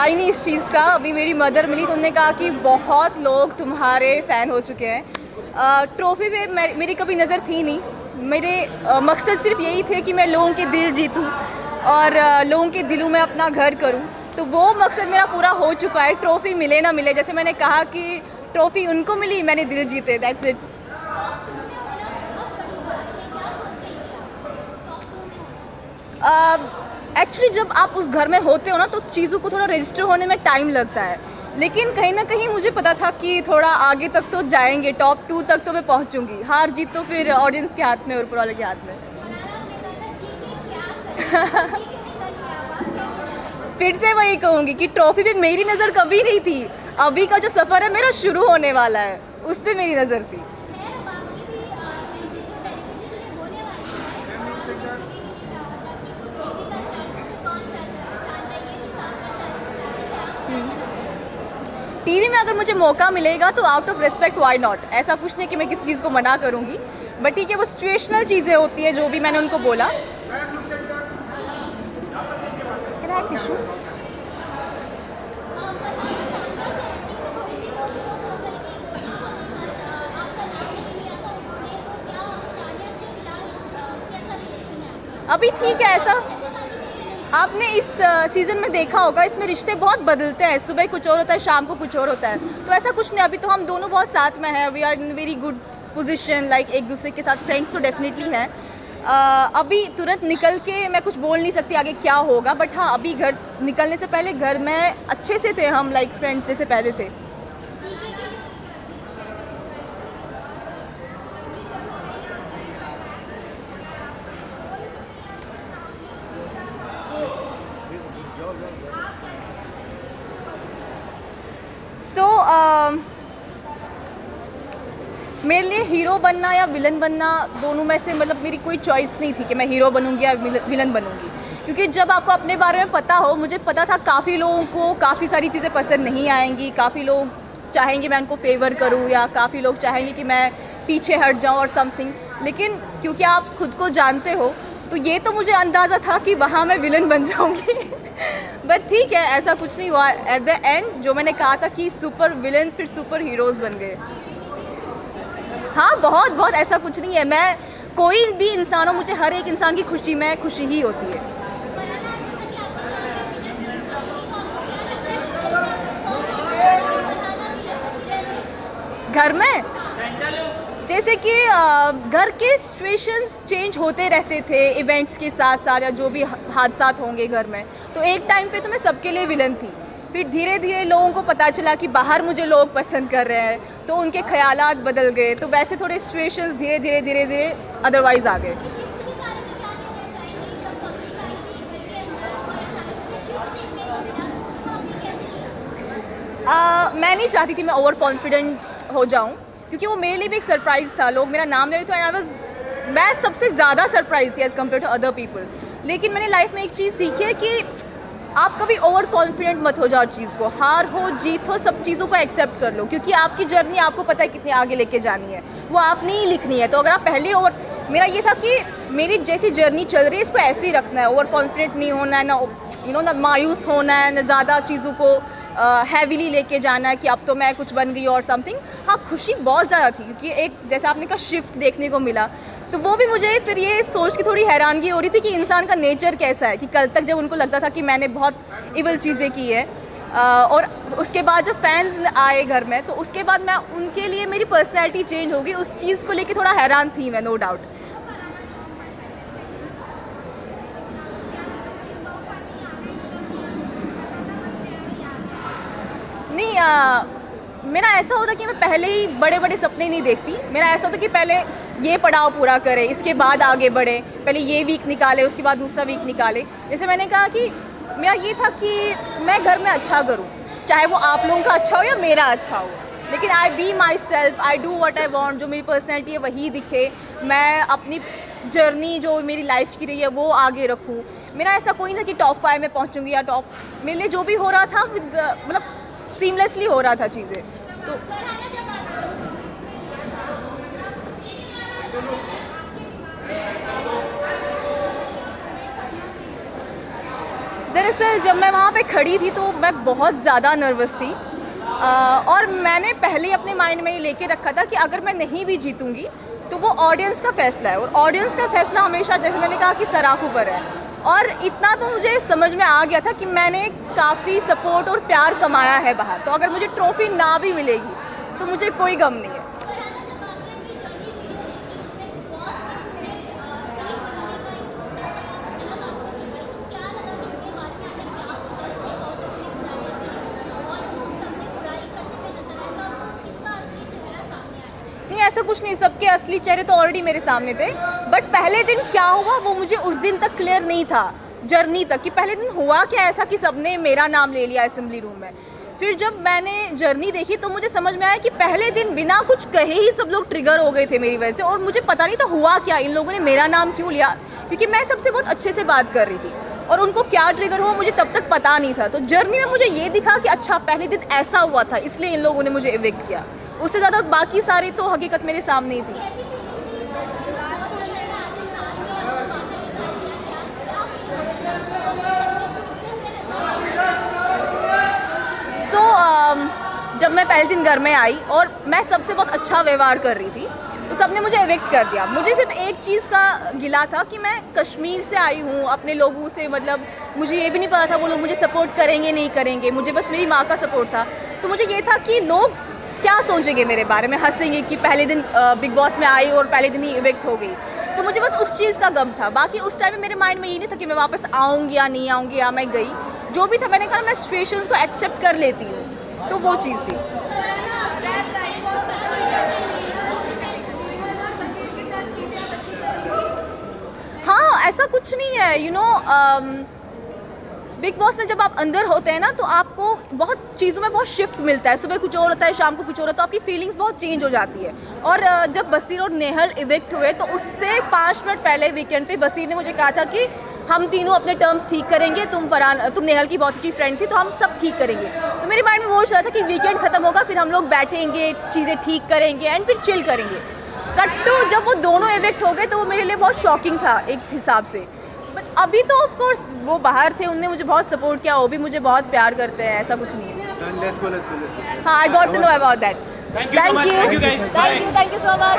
था ही नहीं इस चीज़ का। अभी मेरी मदर मिली तो उन्होंने कहा कि बहुत लोग तुम्हारे फ़ैन हो चुके हैं। ट्रॉफ़ी पे मेरी कभी नज़र थी नहीं। मेरे मकसद सिर्फ यही थे कि मैं लोगों के दिल जीतूं और लोगों के दिलों में अपना घर करूं। तो वो मकसद मेरा पूरा हो चुका है। ट्रॉफ़ी मिले ना मिले, जैसे मैंने कहा कि ट्रॉफ़ी उनको मिली, मैंने दिल जीते, दैट्स इट। एक्चुअली जब आप उस घर में होते हो ना तो चीज़ों को थोड़ा रजिस्टर होने में टाइम लगता है, लेकिन कहीं ना कहीं मुझे पता था कि थोड़ा आगे तक तो जाएंगे, टॉप 2 तक तो मैं पहुंचूंगी। हार जीत तो फिर ऑडियंस के हाथ में और ऊपर वाले के हाथ में। फिर से वही कहूँगी कि ट्रॉफी पे मेरी नज़र कभी नहीं थी। अभी का जो सफ़र है मेरा शुरू होने वाला है, उस पर मेरी नज़र थी। टीवी में अगर मुझे मौका मिलेगा तो out of respect why not. ऐसा कुछ नहीं कि मैं किसी चीज़ को मना करूँगी, बट ठीक है, वो सिचुएशनल चीज़ें होती है जो भी मैंने उनको बोला। टिश्यू अभी ठीक है। ऐसा आपने इस सीज़न में देखा होगा, इसमें रिश्ते बहुत बदलते हैं। सुबह कुछ और होता है, शाम को कुछ और होता है। तो ऐसा कुछ नहीं, अभी तो हम दोनों बहुत साथ में हैं। We are in very good position, like एक दूसरे के साथ फ्रेंड्स तो डेफिनेटली हैं। अभी तुरंत निकल के मैं कुछ बोल नहीं सकती आगे क्या होगा, बट हाँ, अभी घर निकलने से पहले घर में अच्छे से थे हम, लाइक फ्रेंड्स जैसे पहले थे। मेरे लिए हीरो बनना या विलन बनना, दोनों में से मतलब मेरी कोई चॉइस नहीं थी कि मैं हीरो बनूंगी या विलन बनूंगी। क्योंकि जब आपको अपने बारे में पता हो, मुझे पता था काफ़ी लोगों को काफ़ी सारी चीज़ें पसंद नहीं आएंगी। काफ़ी लोग चाहेंगे मैं उनको फेवर करूं, या काफ़ी लोग चाहेंगे कि मैं पीछे हट जाऊं और समथिंग। लेकिन क्योंकि आप खुद को जानते हो, तो ये तो मुझे अंदाज़ा था कि वहाँ मैं विलन बन जाऊँगी। बट ठीक है, ऐसा कुछ नहीं हुआ। एट द एंड जो मैंने कहा था कि सुपर विलन्स फिर सुपर हीरोज़ बन गए। हाँ, बहुत बहुत, ऐसा कुछ नहीं है। मैं कोई भी इंसान हो, मुझे हर एक इंसान की खुशी में खुशी ही होती है। घर में जैसे कि घर के सिचुएशंस चेंज होते रहते थे इवेंट्स के साथ साथ, या जो भी हादसात होंगे घर में। तो एक टाइम पे तो मैं सबके लिए विलन थी। फिर धीरे धीरे लोगों को पता चला कि बाहर मुझे लोग पसंद कर रहे हैं, तो उनके ख्यालात बदल गए। तो वैसे थोड़े सिचुएशंस धीरे धीरे धीरे धीरे अदरवाइज आ गए। मैं नहीं चाहती थी मैं ओवर कॉन्फिडेंट हो जाऊं, क्योंकि वो मेरे लिए भी एक सरप्राइज़ था। लोग मेरा नाम ले रहे थे एंड मैं सबसे ज़्यादा सरप्राइज थी as compare to other people. लेकिन मैंने लाइफ में एक चीज़ सीखी है कि आप कभी ओवर कॉन्फिडेंट मत हो जाओ चीज़ को। हार हो जीत हो, सब चीज़ों को एक्सेप्ट कर लो, क्योंकि आपकी जर्नी आपको पता है कितनी आगे लेके जानी है, वो आपने ही लिखनी है। तो अगर आप पहले ओवर, मेरा ये था कि मेरी जैसी जर्नी चल रही है इसको ऐसे ही रखना है। ओवर कॉन्फिडेंट नहीं होना है, ना ना मायूस होना है, ना ज़्यादा चीज़ों को हैवीली लेके जाना है कि अब तो मैं कुछ बन गई और समथिंग। हाँ, खुशी बहुत ज़्यादा थी, क्योंकि एक जैसा आपने कहा शिफ्ट देखने को मिला। तो वो भी मुझे फिर ये सोच के थोड़ी हैरानगी हो रही थी कि इंसान का नेचर कैसा है। कि कल तक जब उनको लगता था कि मैंने बहुत इवल चीज़ें की है, और उसके बाद जब फैंस आए घर में, तो उसके बाद मैं उनके लिए मेरी पर्सनैलिटी चेंज हो गई। उस चीज़ को लेके थोड़ा हैरान थी मैं, नो डाउट। नहीं, मेरा ऐसा होता कि मैं पहले ही बड़े बड़े सपने नहीं देखती। मेरा ऐसा होता कि पहले ये पड़ाव पूरा करें, इसके बाद आगे बढ़े। पहले ये वीक निकाले, उसके बाद दूसरा वीक निकाले। जैसे मैंने कहा कि मेरा ये था कि मैं घर में अच्छा करूं, चाहे वो आप लोगों का अच्छा हो या मेरा अच्छा हो। लेकिन I be my self, I do what I want. जो मेरी पर्सनैलिटी है वही दिखे। मैं अपनी जर्नी जो मेरी लाइफ की रही है वो आगे रखूँ। मेरा ऐसा कोई ना कि टॉप 5 में पहुँचूँगी या टॉप, मेरे लिए जो भी हो रहा था विद मतलब सीमलेसली हो रहा था चीज़ें। तो दरअसल जब मैं वहाँ पे खड़ी थी तो मैं बहुत ज़्यादा नर्वस थी और मैंने पहले ही अपने माइंड में ये लेके रखा था कि अगर मैं नहीं भी जीतूँगी तो वो ऑडियंस का फैसला है, और ऑडियंस का फैसला हमेशा, जैसे मैंने कहा, कि सराखों पर है। और इतना तो मुझे समझ में आ गया था कि मैंने काफ़ी सपोर्ट और प्यार कमाया है बाहर, तो अगर मुझे ट्रॉफ़ी ना भी मिलेगी तो मुझे कोई गम नहीं है। नहीं, ऐसा कुछ नहीं, सबके असली चेहरे तो ऑलरेडी मेरे सामने थे, बट पहले दिन क्या हुआ वो मुझे उस दिन तक क्लियर नहीं था, जर्नी तक, कि पहले दिन हुआ क्या ऐसा कि सबने मेरा नाम ले लिया असेंबली रूम में। फिर जब मैंने जर्नी देखी तो मुझे समझ में आया कि पहले दिन बिना कुछ कहे ही सब लोग ट्रिगर हो गए थे मेरी वजह से, और मुझे पता नहीं था हुआ क्या, इन लोगों ने मेरा नाम क्यों लिया, क्योंकि मैं सबसे बहुत अच्छे से बात कर रही थी और उनको क्या ट्रिगर हुआ मुझे तब तक पता नहीं था। तो जर्नी में मुझे ये दिखा कि अच्छा पहले दिन ऐसा हुआ था, इसलिए इन लोगों ने मुझे इविक्ट किया। उससे ज़्यादा बाकी सारी तो हकीकत मेरे सामने ही थी। जब मैं पहले दिन घर में आई और मैं सबसे बहुत अच्छा व्यवहार कर रही थी तो सबने मुझे इविक्ट कर दिया। मुझे सिर्फ एक चीज़ का गिला था कि मैं कश्मीर से आई हूँ, अपने लोगों से, मतलब मुझे ये भी नहीं पता था वो लोग मुझे सपोर्ट करेंगे नहीं करेंगे, मुझे बस मेरी माँ का सपोर्ट था। तो मुझे ये था कि लोग क्या सोचेंगे मेरे बारे में, हंसेंगे कि पहले दिन बिग बॉस में आई और पहले दिन ही इविक्ट हो गई। तो मुझे बस उस चीज़ का गम था। बाकी उस टाइम में मेरे माइंड में ये नहीं था कि मैं वापस आऊँगी या नहीं आऊँगी या मैं गई। जो भी था मैंने कहा मैं सिचुएशंस को एक्सेप्ट कर लेती हूँ, तो वो चीज़ थी। हाँ, ऐसा कुछ नहीं है, यू नो, बिग बॉस में जब आप अंदर होते हैं ना तो आपको बहुत चीज़ों में बहुत शिफ्ट मिलता है। सुबह कुछ और होता है, शाम को कुछ और होता है, तो आपकी फीलिंग्स बहुत चेंज हो जाती है। और जब बसीर और नेहल इविक्ट हुए तो उससे 5 मिनट पहले वीकेंड पे बसीर ने मुझे कहा था कि हम तीनों अपने टर्म्स ठीक करेंगे, तुम नेहल की बहुत अच्छी फ्रेंड थी तो हम सब ठीक करेंगे। तो मेरे माइंड में वो चल रहा था कि वीकेंड ख़त्म होगा, फिर हम लोग बैठेंगे, चीज़ें ठीक करेंगे एंड फिर चिल करेंगे। कट टू जब वो दोनों इविक्ट हो गए तो वो मेरे लिए बहुत शॉकिंग था एक हिसाब से। बट अभी तो ऑफ कोर्स वो बाहर थे, उनने मुझे बहुत सपोर्ट किया, वो भी मुझे बहुत प्यार करते हैं, ऐसा कुछ नहीं है। हाँ, I got to know about that. Thank you so much.